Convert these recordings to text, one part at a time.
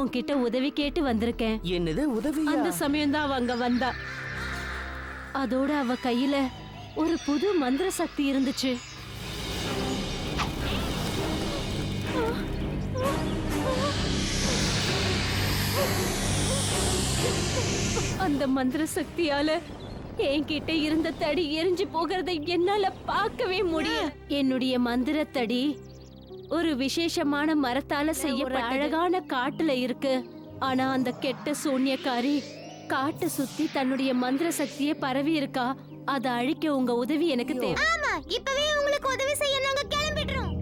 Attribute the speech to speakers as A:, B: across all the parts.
A: உன்கிட்ட உதவி கேட்டு வந்திருக்கேன்.
B: என்னது உதவி?
A: அந்த சமயம் தான் அவங்க வந்தா. அதோட அவ கையில ஒரு புது மந்திர சக்தி இருந்துச்சு. அந்த மந்திர சக்தியால என்கிட்ட இருந்த தடி எரிஞ்சு போகிறதை என்னால பார்க்கவே முடியும். என்னுடைய மந்திர தடி ஒரு விசேஷமான மரத்தால செய்யப்பட்ட அழகான காட்டுல இருக்கு. ஆனா அந்த கெட்ட சூன்யக்காரி காட்டு சுத்தி தன்னுடைய மந்திர சக்தியை பரவி இருக்கா. அத அழிக்க உங்க உதவி எனக்கு தேவை.
C: ஆமா, இப்பவே உங்களுக்கு உதவி செய்ய நாங்க கிளம்பிடுறோம்.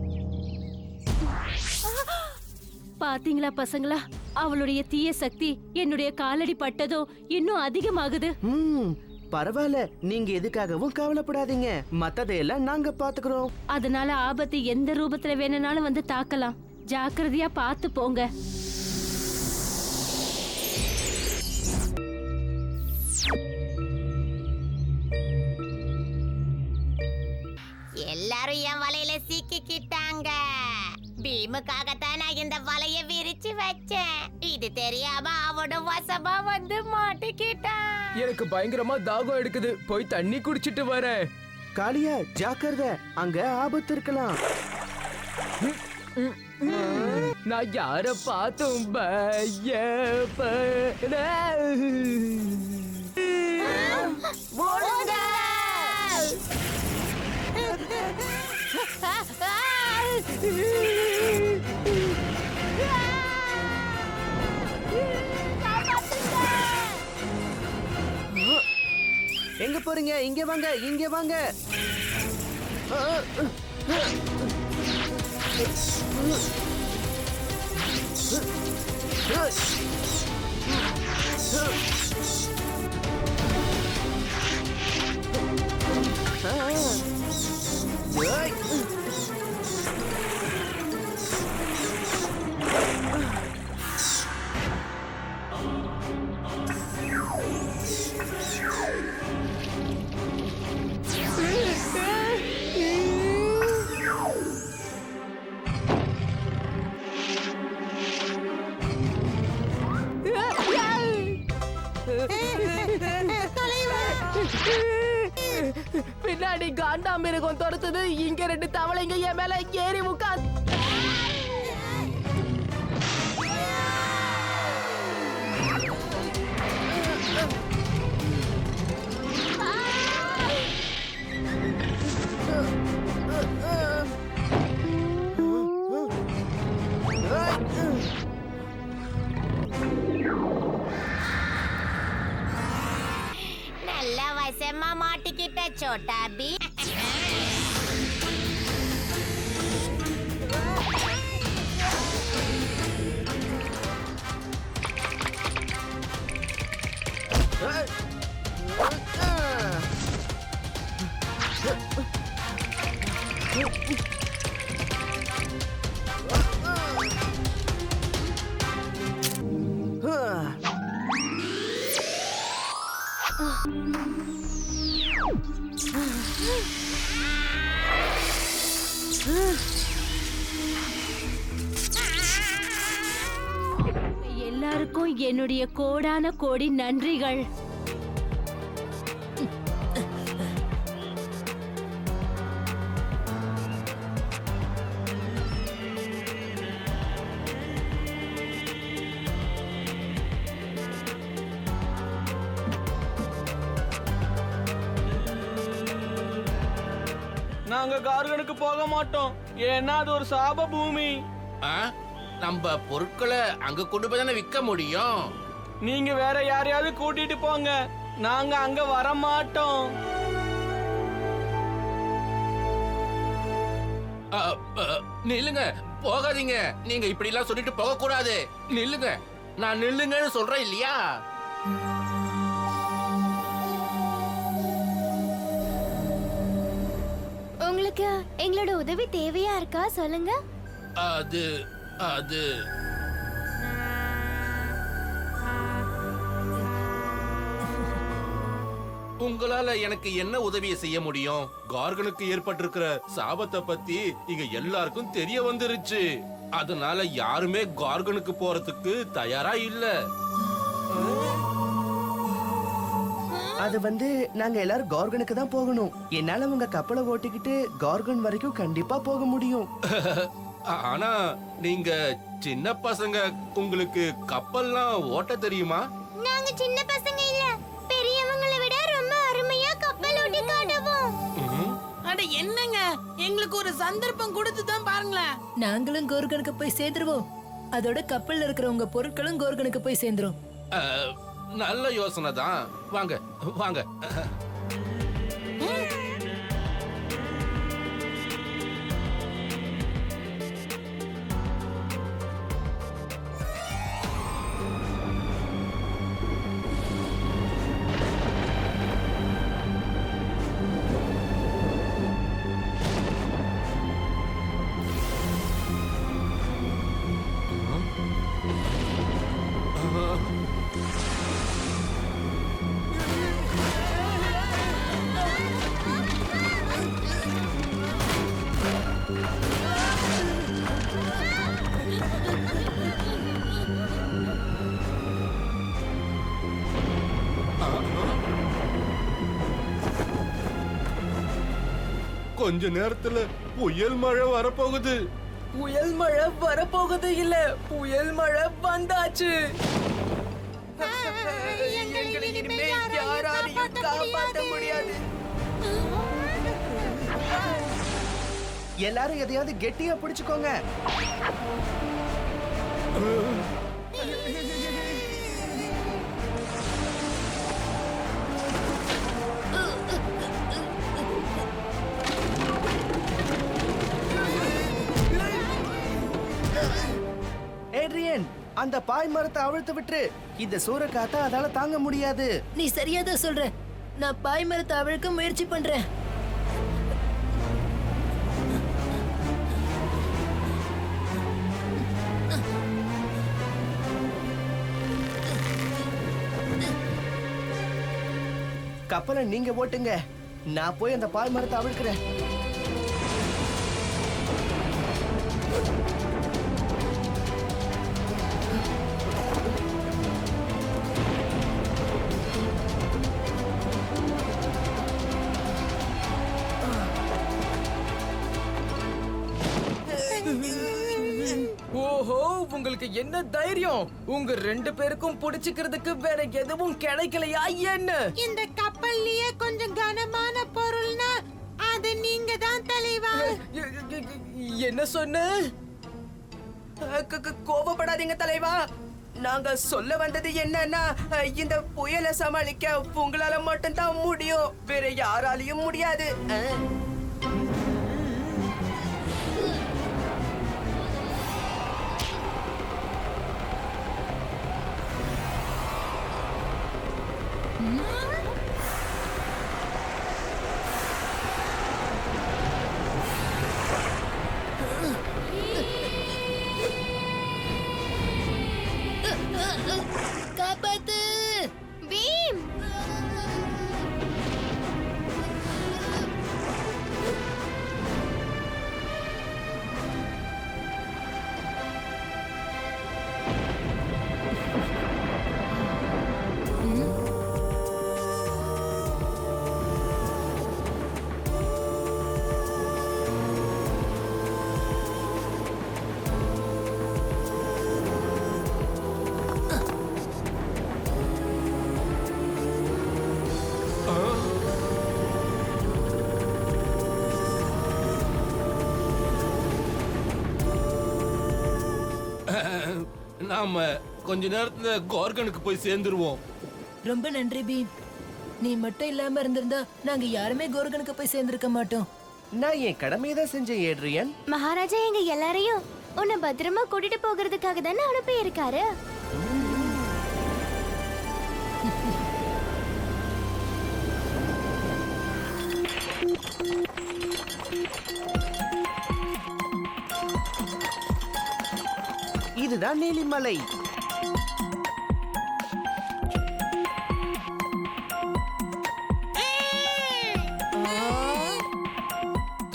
A: பாத்தீங்களா பசங்களா, அவளுடைய தீய சக்தி என்னுடைய காலடி பட்டதோ இன்னும் அதிகமாகுது.
B: பரவாயில்ல, நீங்க எதுக்காகவும் கவலைப்படாதீங்க. மத்ததையெல்லாம் நாங்க பாத்துக்கிறோம்.
A: அதனால ஆபத்து எந்த ரூபத்துல வேணும்னாலும் வந்து தாக்கலாம். ஜாக்கிரதையா பார்த்து போங்க.
C: எல்லாரும் என் வலையில சிக்கிக்கிட்டாங்க. பீமுக்காகத்தான் நான் இந்த வலைய விரிச்சு வச்சேன். இது தெரியாம அவனோட வசமா வந்து மாட்டிக்கிட்டான்.
D: எனக்கு பயங்கரமா தாகம் எடுக்குது, போய் தண்ணி குடிச்சிட்டு வரேன்.
B: காளியா, ஜாக்கிரதை, அங்க ஆபத்து இருக்கலாம்.
D: நான் யார பார்த்தும்
B: எங்க போறீங்க? இங்க வாங்க, இங்க வாங்க.
D: பின்னாடி காண்டாமிருகம் துரத்துது. இங்க 2 தவளைங்க என் மேல ஏறி உட்காந்து.
C: நல்ல வசமா மாட்டிக்கிட்ட சோட்டா பீம்.
A: எல்லாருக்கும் என்னுடைய கோடான கோடி நன்றிகள்.
E: நாங்க கார்கனுக்கு போக மாட்டோம், ஏன்னா அது ஒரு சாப பூமி.
F: நம்ம பொருட்களை அங்க கொண்டு போய் தானே விற்க முடியும்.
E: நீங்க வேற யாரையாவது கூட்டிட்டு போங்க, நாங்க அங்க வர மாட்டோம்.
F: நில்லுங்க, போகாதீங்க. நீங்க இப்படி எல்லாம் சொல்லிட்டு போக கூடாது. நில்லுங்க, நான் நில்லுங்கன்னு சொல்றேன் இல்லையா?
G: உங்களுக்கு எங்களோட உதவி தேவையா இருக்கா சொல்லுங்க.
F: அது அது உங்களால எனக்கு என்ன உதவியை செய்ய முடியும்? கார்கனுக்கு ஏற்பட்டிருக்கிற சாபத்தை பத்தி இங்க எல்லாருக்கும் தெரிய வந்துருச்சு. அதனால யாருமே கார்கனுக்கு போறதுக்கு தயாரா இல்ல.
B: அது நாங்க எல்லாரும் கார்கனுக்கு தான் போகணும். என்னால உங்க கப்பலை ஓட்டிக்கிட்டு கார்கன் வரைக்கும் கண்டிப்பா போக முடியும்.
F: ஆனா நீங்க சின்ன பசங்க, உங்களுக்கு கப்பல்லாம் ஓட்ட தெரியுமா?
G: நாங்க சின்ன பசங்க இல்ல, பெரியவங்களை விட ரொம்ப அருமையா கப்பல் ஓட்டி காட்டுவோம்.
D: அட என்னங்க, எங்களுக்கு ஒரு சந்தர்ப்பம் கொடுத்து தான் பாருங்களேன்.
H: நாங்களும் கோர்கனுக்கு போய் சேர்ந்துருவோம். அதோட கப்பல்ல இருக்கிற உங்க பொருட்களும் கோர்கனுக்கு போய் சேர்ந்துரும்.
F: நல்ல யோசனை தான். வாங்க வாங்க. கொஞ்ச நேரத்துல புயல் மழை வரப்போகுது.
D: புயல் மழை வரப்போகுது இல்ல, புயல் மழை வந்தாச்சு. எங்களை இனிமே யாராலையும் காப்பாற்ற முடியாது.
B: எல்லாரும் எதையாவது கெட்டியா பிடிச்சுக்கோங்க. ஏட்ரியன், அந்த பாய் மரத்தை அவிழ்த்து விட்டு. இந்த சூறைக்காத்த அதால தாங்க முடியாது.
H: நீ சரியாதான் சொல்ற. நான் பாய் மரத்தை அவிழ்க்க முயற்சி பண்றேன்.
B: கப்பலை நீங்க ஓட்டுங்க, நான் போய் அந்த பாய் மரத்தை அவிழ்க்கிறேன்.
D: ஓஹோ, உங்களுக்கு என்ன தைரியம்? உங்க ரெண்டு பேருக்கும் புடிச்சுக்கிறதுக்கு வேற எதுவும் கிடைக்கலையா என்ன?
C: இந்த கப்பல்லையே கொஞ்சம் கனமான பொருள்னா அது நீங்க தான் தலைவா.
D: என்ன சொன்ன? கோபப்படாதீங்க தலைவா. நாங்க சொல்ல வந்தது என்னன்னா, இந்த புயலை சமாளிக்க உங்களால மட்டும்தான் முடியும், வேற யாராலையும் முடியாது.
H: காப்பாத்து
G: பீம்.
F: நாம கொஞ்ச நேரத்துல கார்கனுக்கு போய் சேர்ந்துருவோம்.
H: ரொம்ப நன்றி பீம். நீ மட்டும் இல்லாம இருந்திருந்தா நாங்க யாருமே கோர்கனுக்கு போய் சேர்ந்திருக்க மாட்டோம்.
B: நான் என் கடமையை தான் செஞ்சேன் ஏட்ரியன்.
G: மகாராஜா எங்க எல்லாரையும் உன்னை பத்திரமா கூட்டிட்டு போகிறதுக்காக தானே அனுப்பி இருக்காரு.
B: இதுதான் நீலிமலை.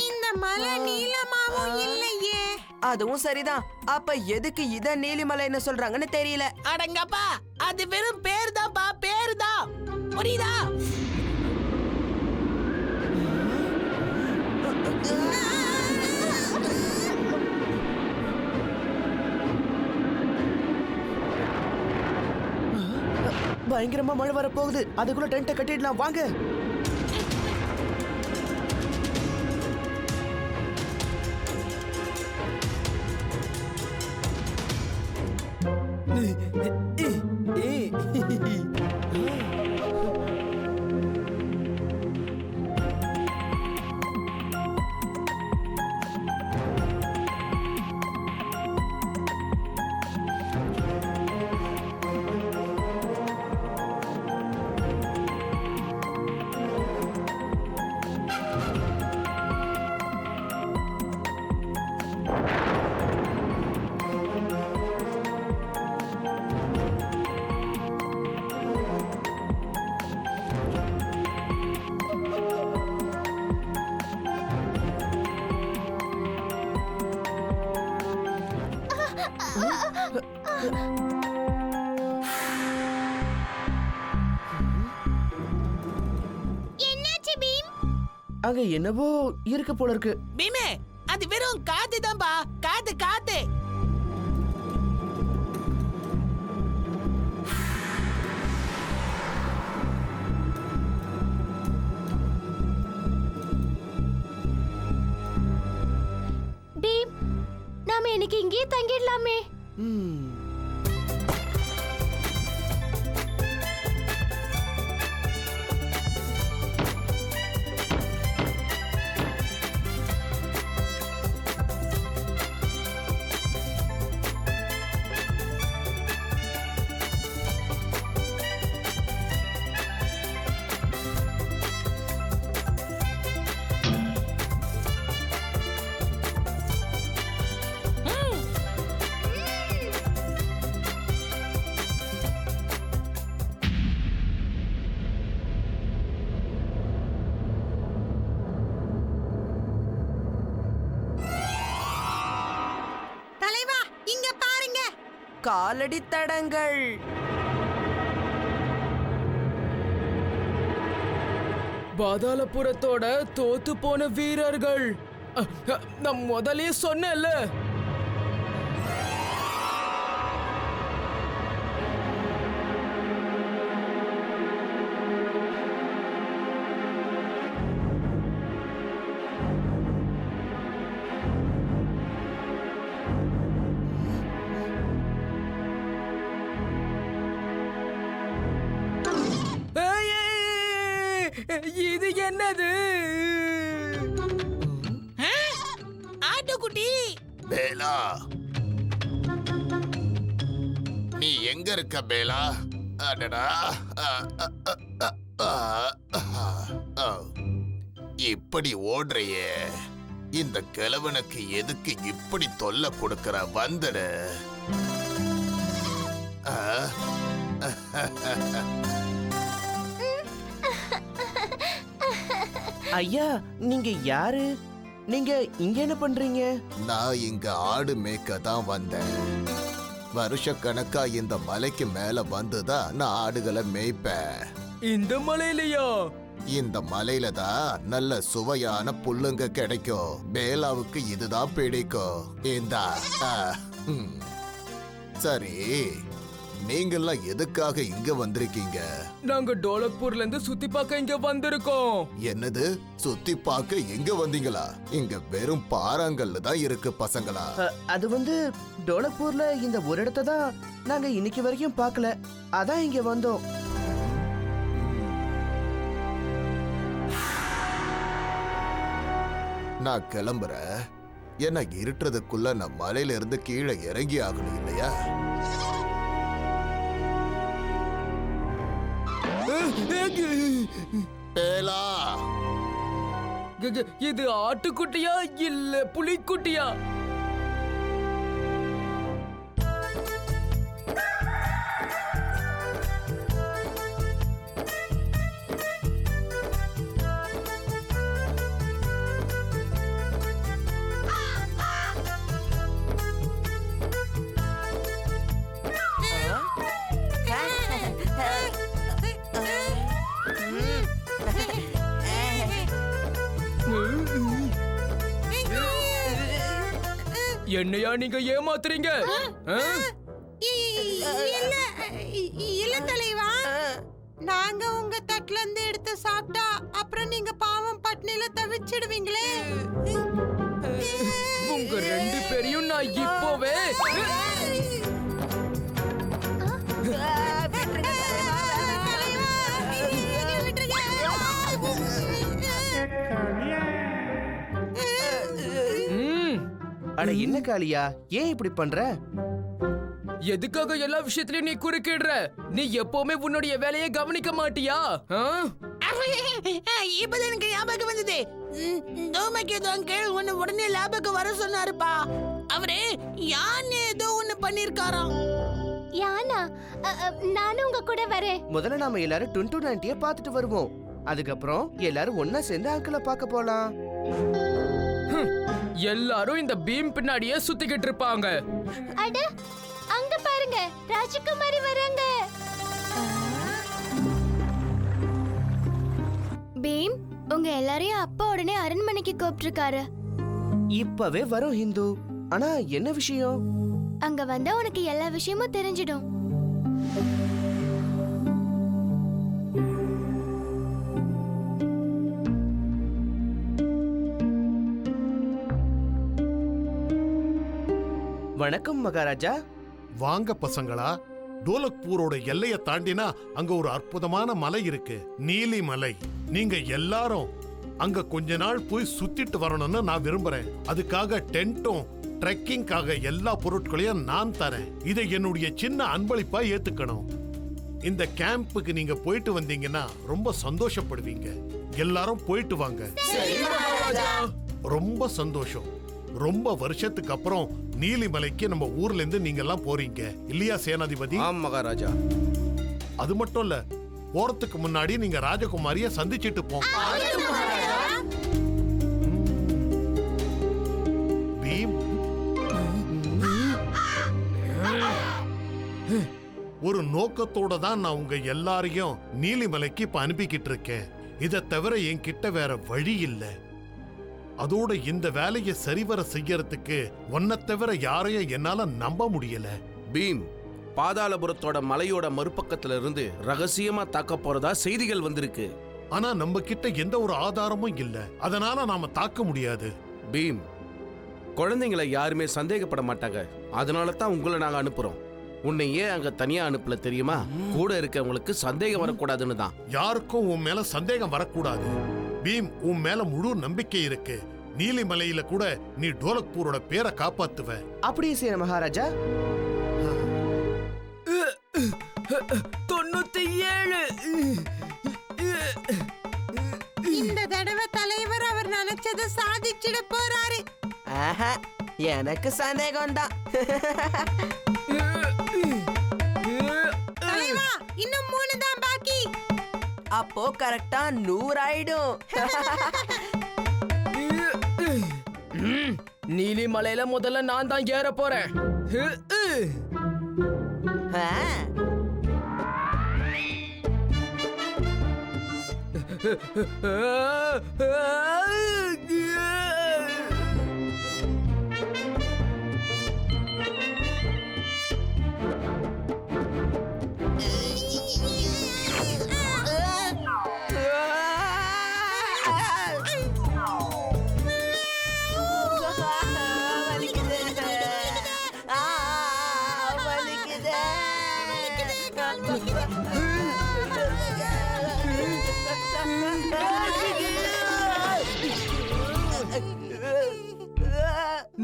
C: இந்த மலை நீளமாவும் இல்லையே.
D: அதுவும் சரிதான். அப்ப எதுக்கு இத நீலிமலைன்னு சொல்றாங்கன்னு தெரியல.
I: அடங்கப்பா, அது வெறும் பேர் தான்ப்பா, பேரு தான். புரியுதா?
B: பயங்கரமா மழை வர போகுது. அதுக்குள்ள டென்ட்டை கட்டிடலாம் வாங்க.
G: என்னாச்சு பீம்?
B: அங்க என்னவோ இருக்கு போல இருக்கு.
I: பீமே, அது வெறும் காத்து தான்ப்பா, காத்து காத்து.
A: பீம், நாம இன்னைக்கு இங்கேயே தங்கிடலாமே.
C: தலைவா, இங்க பாருங்க.
D: காலடி தடங்கள்.
E: பாதாளபுரத்தோட தோத்து போன வீரர்கள். நான் முதலே சொன்னேன்ல. இது என்னது?
I: ஆட்டுக்குட்டி,
J: பேலா, நீ எங்க இருக்க பேலா? அடடா. இப்படி ஓடுறியே, இந்த கிழவனுக்கு எதுக்கு இப்படி தொல்லை கொடுக்கற? வந்துடு.
B: ஐயா, நீங்க யாரு? நீங்க இங்க என்ன பண்றீங்க?
J: நான் இங்க ஆடு மேய்க்க தான் வந்தேன். வருஷக்கணக்கா இந்த மலைக்கு மேல வந்துதான் நான் ஆடுகளை மேய்ப்பேன்.
E: இந்த மலையிலயா?
J: இந்த மலையில தான் நல்ல சுவையான புல்லுங்க கிடைக்கும். பேலாவுக்கு இதுதான் பிடிக்கும். இந்தா. சரி, நீங்கெல்லாம் எதுக்காக இங்க வந்திருக்கீங்க?
E: நாங்க டோலக்பூர்ல இருந்து சுத்தி பார்க்க இங்க வந்திருக்கோம்.
J: என்னது, சுத்தி பார்க்க எங்க வந்தீங்களா? இங்க வெறும் பாறாங்கல்லு தான் இருக்கு பசங்களா.
B: அது வந்து டோலக்பூர்ல இந்த ஒரு இடத்த தான் நாங்க இன்னைக்கு வரைக்கும் பார்க்கல. அதான் இங்க வந்தோம்.
J: நான் கிளம்புறேன். ஏன்னா இருட்டுறதுக்குள்ள நான் மலையில இருந்து கீழே இறங்கி ஆகணும் இல்லையா? பேலா,
E: இது ஆட்டுக்குட்டியா இல்ல புலிக்குட்டியா? என்னையா நீங்க ஏமாத்துறீங்க?
I: இல்ல தலைவா, நாங்க உங்க தட்டுல இருந்து எடுத்து சாப்பிட்டா அப்புறம் நீங்க பாவம் பட்னில தவிச்சிடுவீங்களே.
E: உங்க ரெண்டு பேரையும் நான் இப்போவே
B: அட என்ன காளியா, ஏன் இப்படி பண்ற?
E: எதுக்காக எல்லா விஷயத்திலயும் நீ குறுக்கிடுற? நீ எப்பவுமே உன்னுடைய வேலையை கவனிக்க மாட்டியா?
I: இப்பதான் எனக்கு ஞாபகம் வந்தது. தோமகேது அங்கிள் உன்னை உடனே லேபுக்கு வர சொன்னாருப்பா. அவரு யானை ஏதோ ஒண்ணு பண்ணிருக்காராம்.
G: யானா? நானும் உங்க கூட வரேன்.
B: முதல்ல நாம எல்லாரும் 2290 பார்த்துட்டு வருவோம். அதுக்கப்புறம் எல்லாரும் ஒன்னா சேர்ந்து அங்கிளை பார்க்க போலாம்.
E: எல்லாரும் இந்த பீம் பின்னாடியே சுத்திக்கிட்டு இருப்பாங்க.
G: அட அங்க பாருங்க, ராஜகுமாரி வராங்க. பீம், உங்க எல்லாரையும் அப்பா உடனே அரண்மனைக்கு கூப்பிட்டிருக்காரு.
B: இப்பவே வரும் ஹிந்து. ஆனா என்ன விஷயம்?
G: அங்க வந்தா உனக்கு எல்லா விஷயமும் தெரிஞ்சிடும்.
B: வணக்கம் மகாராஜா.
K: வாங்க பசங்களா. டோலக்பூரோட எல்லைய தாண்டினா அங்க ஒரு அற்புதமான மலை இருக்கு, நீலி மலை. நீங்க எல்லாரும் அங்க கொஞ்ச நாள் போய் சுத்திட்டு வரணும்னு நான் விரும்புறேன். அதுக்காக டென்ட்டும் ட்ரெக்கிங்காக எல்லா பொருட்களையும் நான் தரேன். இதை என்னுடைய சின்ன அன்பளிப்பா ஏத்துக்கணும். இந்த கேம்புக்கு நீங்க போயிட்டு வந்தீங்கன்னா ரொம்ப சந்தோஷப்படுவீங்க. எல்லாரும் போயிட்டு வாங்க. ரொம்ப சந்தோஷம். ரொம்ப வருஷத்துக்கு அப்புறம் நீலிமலைக்கு நம்ம ஊர்ல இருந்து நீங்க எல்லாம் போறீங்க இல்லையா சேனாதிபதி?
F: ஆம் மகாராஜா.
K: அது மட்டும் இல்ல, போறதுக்கு முன்னாடி நீங்க ராஜகுமாரிய சந்திச்சிட்டு போங்க. பீம், ஒரு நோக்கத்தோட தான் நான் உங்க எல்லாரையும் நீலிமலைக்கு இப்ப அனுப்பிக்கிட்டு இருக்கேன். இதை தவிர என்கிட்ட வேற வழி இல்லை. அதோட இந்த வேலையை சரிவர செய்யறதுக்கு ஒன்ன தவிர யாரையும் என்னால நம்ப முடியல.
L: பீம், பாதாளபுரத்தோட மலையோட மறுபக்கத்துல இருந்து ரகசியமா தாக்க போறதா செய்திகள் வந்திருக்கு.
K: ஆனா நம்ம கிட்ட எந்த ஒரு ஆதாரமும் இல்ல, அதனால நாம தாக்க முடியாது.
L: பீம், குழந்தைங்களை யாருமே சந்தேகப்பட மாட்டாங்க. அதனால தான் உங்களை நாங்க அனுப்புறோம். உன்னை ஏன் அங்க தனியா அனுப்பல தெரியுமா? கூட இருக்கவங்களுக்கு சந்தேகம் வரக்கூடாதுன்னு தான்.
K: யாருக்கும் உன் மேல சந்தேகம் வரக்கூடாது. பீம், உன் மேல முழு நம்பிக்கை இருக்கு. நீலிமலையில கூட நீ டோலக்பூரோட பேரை காப்பாத்துவ.
B: அப்படியே செய்ய மகாராஜா.
E: 97.
I: இந்த தடவை தலைவர் அவர் நினைச்சதை சாதிச்சிட போறாரு.
D: எனக்கு சந்தேகம் தான்.
I: தலைவா, இன்னும் 3 தான் பாக்கி.
D: அப்போ கரெக்டா 100 ஆயிடும்.
E: நீலிமலையில முதல்ல நான் தான் ஏற போறேன்.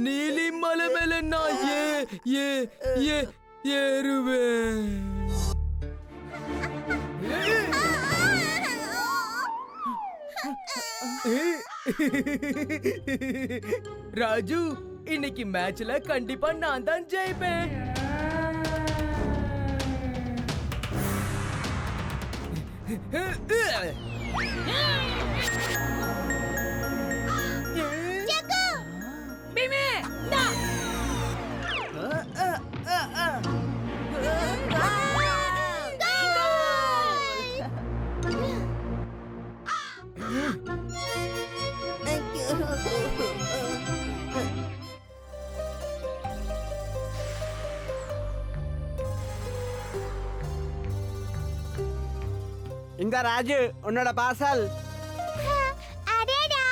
E: நீலிமலை மேல நான் ஏறுவேன். ராஜு, இன்னைக்கு மேட்ச்ல கண்டிப்பா நான் தான் ஜெயிப்பேன்.
M: இந்த ராஜு உன்னோட பார்சல்.
G: அடடா,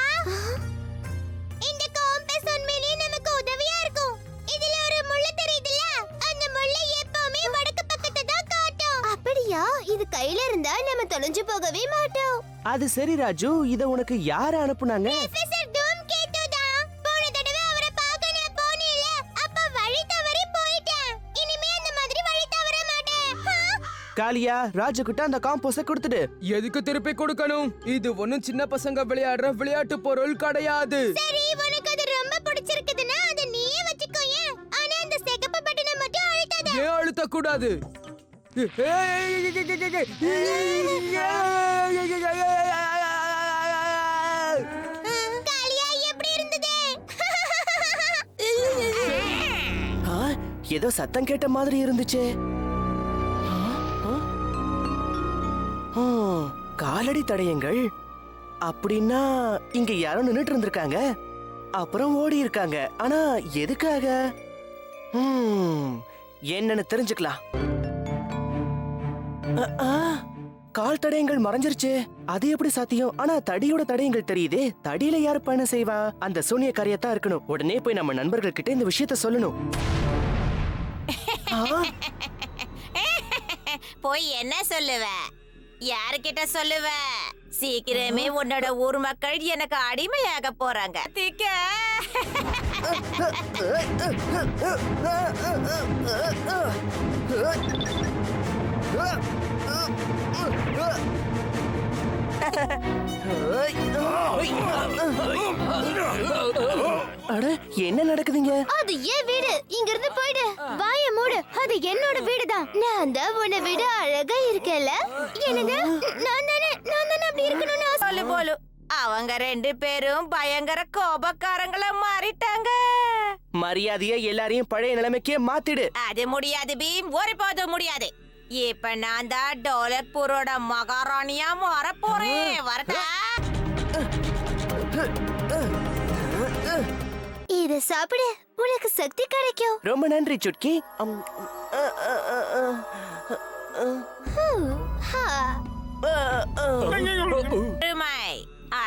G: இந்த காம்பஸ் உண்மையிலேயே நமக்கு உதவியா இருக்கும். இதுல ஒரு முள்ளு தெரியுதுல, அந்த முள்ளு எப்பவுமே வடக்கு பக்கத்தை தான் காட்டும். அப்படியா? இது கையில இருந்தா நம்ம தொலைஞ்சு போகவே மாட்டோம்.
B: அது சரி ராஜு, இத உனக்கு யாரு அனுப்புனாங்க?
G: ப்ரொஃபசர் டூம்கேட்டு தான். போன தடவை அவரை பார்க்க நான் போனேன்ல, அப்ப வழி தவறி போயிட்டேன். இனிமே அந்த மாதிரி வழி தவற மாட்டேன்.
B: காளியா, ராஜு கிட்ட அந்த காம்போஸ கொடுத்துடு.
E: எதுக்கு திருப்பி கொடுக்கணும்? இது ஒண்ணும் சின்ன பசங்க விளையாடுற விளையாட்டு பொருள் கிடையாது.
G: சரி, உனக்கு அது ரொம்ப பிடிச்சிருக்குதுன்னா அதை நீயே வச்சுக்கோயேன். ஆனா அந்த சிகப்பு பட்டனை மட்டும் அழுத்தாத.
E: ஏன் அழுத்த கூடாது?
G: காளியா, எப்படி இருந்தது?
B: ஏதோ சத்தம் கேட்ட மாதிரி இருந்துச்சு. காலடி தடயங்கள் அப்படின்னா இங்க யாரோ நின்னுட்டு இருந்திருக்காங்க, அப்புறம் ஓடி இருக்காங்க. ஆனா எதுக்காக? என்னன்னு தெரிஞ்சுக்கலாம். கால் தடயங்கள் மறைஞ்சிருச்சு. அது எப்படி சாத்தியம்? ஆனா தடியோட தடயங்கள் தெரியுதே. தடியில யாரு பயணம் செய்வா? அந்த சூனியக்காரியத்தான் இருக்கணும். உடனே போய் நம்ம நண்பர்கள் கிட்ட இந்த விஷயத்த சொல்லணும்.
C: போய் என்ன சொல்லுவ? யாருக்கிட்ட சொல்லுவ? சீக்கிரமே உன்னோட ஊர் மக்கள் எனக்கு அடிமையாக போறாங்க.
B: அட, என்ன நடக்குதுங்க?
G: அது ஏன் வீடு. இங்க இருந்து போயிடு. வாய மூடு. அது என்னோட வீடுதான். நான் தான் உன்னை விட அழகா இருக்கேன்ல. என்னது? நான் தானே அப்படி இருக்கணும்னு
C: சொல்லு போலு. அவங்க ரெண்டு பேரும் பயங்கர கோபக்காரங்களா மாறிட்டாங்க.
B: மரியாதையா எல்லாரையும் பழைய நிலைமைக்கே மாத்திடு.
C: அது முடியாது பீம், ஒருபோதும் முடியாது. இப்ப நான் தான் டோலக்பூரோட மகாராணியா மாற போறேன். வரட்டா?
G: இத சாப்பிடு, உனக்கு சக்தி கிடைக்கும்.
B: ரொம்ப நன்றி சுட்கி.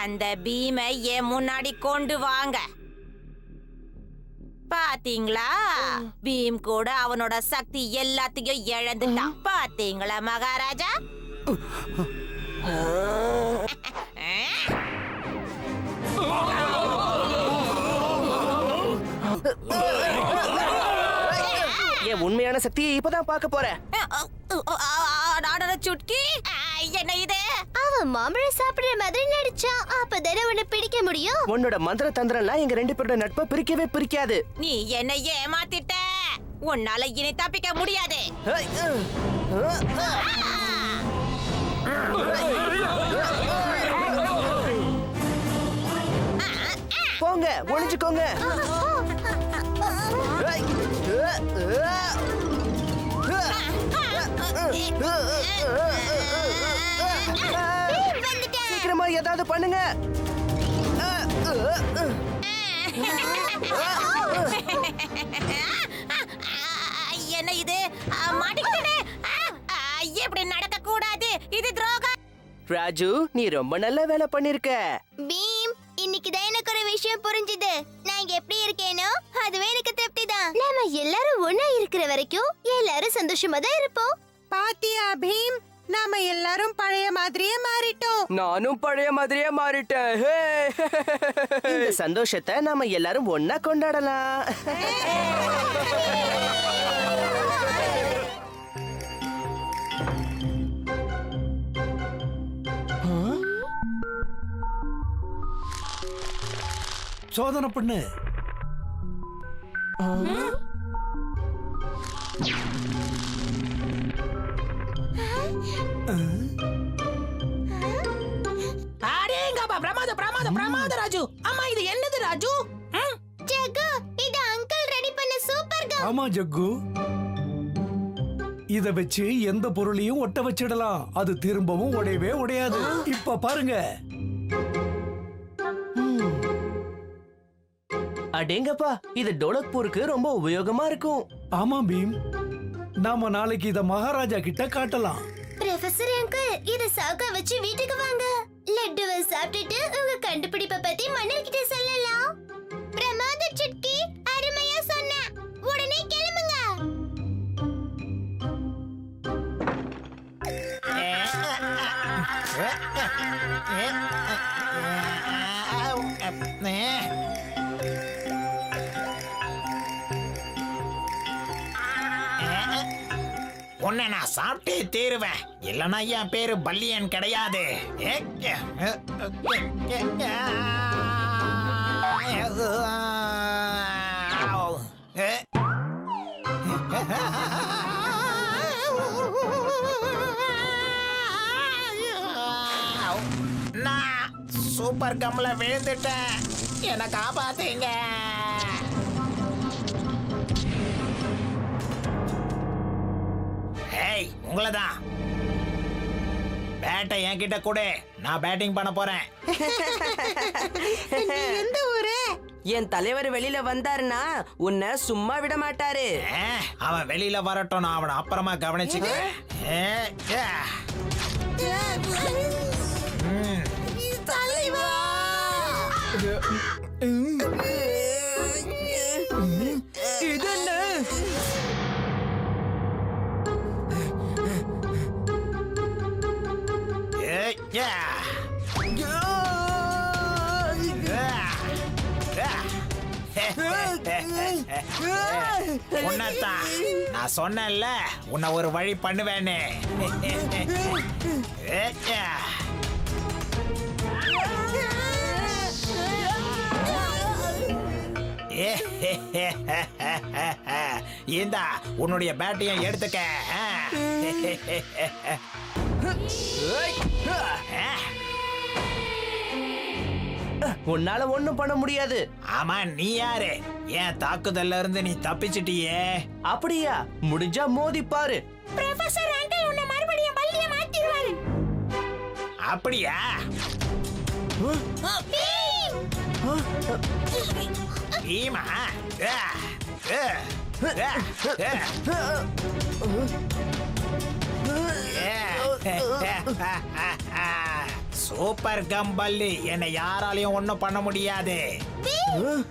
C: அந்த பீமை என் முன்னாடி கொண்டு வாங்க. பாத்தீங்களா, பீம் கூட அவனோட சக்தி எல்லாத்தையும் இழந்துட்டான். பாத்தீங்களா மகாராஜா?
B: என் உண்மையான சக்தியை இப்பதான் பார்க்க போறேன்.
C: சுட்கி, என்ன இது?
G: அவன் மாம்பழம் சாப்பிடுற மாதிரி நடிச்சான். அப்பதானே உன்னை பிடிக்க முடியும்.
B: உன்னோட மந்திர தந்திரம்லாம் எங்க ரெண்டு பேரோட நட்பை பிரிக்கவே பிரிக்காது.
C: நீ என்ன ஏமாத்திட்ட. உன்னால இனி தப்பிக்க முடியாது.
B: போங்க, ஒளிஞ்சுக்கோங்க. சீக்கிரமா ஏதாவது பண்ணுங்க.
C: என்ன இது? மாட்டிக்கிட்டே. இப்படி நடக்க கூடாது. இது துரோகம்.
B: ராஜு, நீ ரொம்ப நல்ல வேலை பண்ணிருக்க.
G: பீம், இன்னைக்குதான் எனக்கு ஒரு விஷயம் புரிஞ்சுது. நான் இங்க எப்படி இருக்கேனோ அதுவே எனக்கு திருப்தி தான். நாம எல்லாரும் ஒண்ணா இருக்கிற வரைக்கும் எல்லாரும் சந்தோஷமா தான் இருப்போம்.
I: பாத்தியா பீம், நாம எல்லாரும் பழைய மாதிரியே மாறிட்டோம்.
B: நானும் பழைய மாதிரியே மாறிட்டேன். இந்த சந்தோஷத்தை நாம எல்லாரும் ஒண்ணா கொண்டாடலாம்.
N: சோதனை பண்ணு.
I: பிரமாத ராஜு. அம்மா, இது என்னது ராஜு?
G: ஜக்கு, இது அங்கிள் ரெடி பண்ண சூப்பர் கம்.
N: ஆமா ஜக்கு, இத வச்சு எந்த பொருளையும் ஒட்ட வச்சிடலாம். அது திரும்பவும் உடையவே உடையாது. இப்ப பாருங்க.
B: அடேங்கப்பா, இது டோலக்பூருக்கு ரொம்ப உபயோகமா இருக்கும்.
N: ஆமா பீம், நாம நாளைக்கு இத மகாராஜா கிட்ட காட்டலாம்.
G: ப்ரொஃபசர் அங்கிள் இத சாக்கா வச்சு வீட்டுக்கு வாங்க. லட்டுவை சாப்பிட்டுட்டு உங்க கண்டுபிடிப்பை பத்தி மன்னர் கிட்ட சொல்லலாம். பிரமாத சுட்கி, அருமையா சொன்ன. உடனே கிளம்புங்க.
O: உன்னை நான் சாப்பிட்டே தீருவேன். இல்லைன்னா என் பேரு பல்லியன் கிடையாது. நான் சூப்பர் கம்ல விழுந்துட்டேன். என்னை காப்பாத்தீங்க. உங்களதான் பேட்டை என்கிட்ட கூட. நான் பேட்டிங் பண்ண போறேன்.
D: எந்த ஊரு? என் தலைவர் வெளியில வந்தாருன்னா உன்னை சும்மா விட மாட்டாரு.
O: அவன் வெளியில வரட்டும், நான் அவனை அப்புறமா கவனிச்சுக்கிறேன்.
D: இது என்ன?
O: உன்னத்தான் நான் சொன்னேன்ல, உன்னை ஒரு வழி பண்ணுவேன்னு. இந்தா உன்னுடைய பேட்டையை எடுத்துக்க.
B: உன்னால ஒண்ணும் பண்ண முடியாது.
O: ஆமா, நீ யாரு? ஏன் தாக்குதல்ல இருந்து நீ தப்பிச்சிட்டியே?
B: அப்படியா? முடிஞ்சா மோதி பாரு.
G: ப்ரொஃபசர் அங்கிள் உன்னை மறுபடியும் பள்ளிய மாத்திடுவாரு.
O: அப்படியா? பீமா? சூப்பர் கம்பல்லி, என்னை யாராலையும் ஒண்ணும் பண்ண முடியாது. பீம்.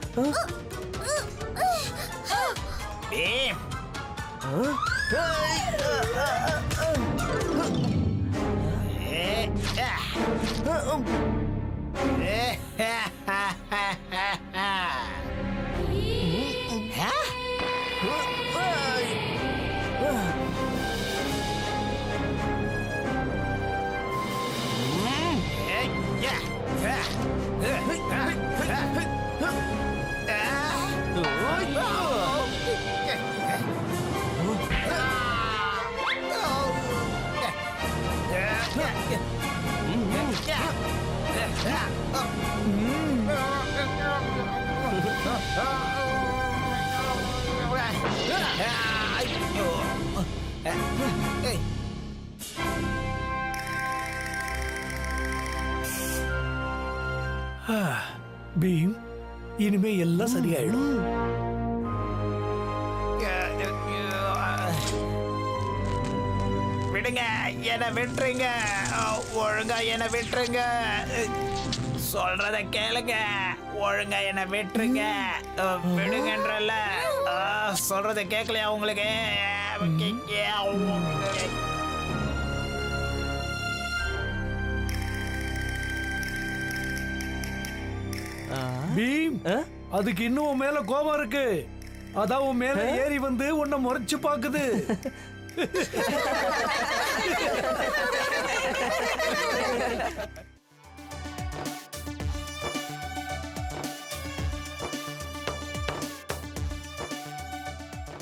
N: பீம், இனிமே எல்லாம் சரியாயிடும்.
O: விடுங்க, என்ன விட்டுருங்க. ஒழுங்கா என்ன விட்டுருங்க. சொல்றத கேளுங்க. ஒழுங்கா என்ன விட்டுருங்க. விடுங்கன்றல. சொல்றத கேட்கலையா உங்களுக்கு?
N: பீம், அதுக்கு இன்னும் உன் மேல கோபம் இருக்கு. அதான் உன் மேல ஏறி வந்து உன்னை முறைச்சு பாக்குது.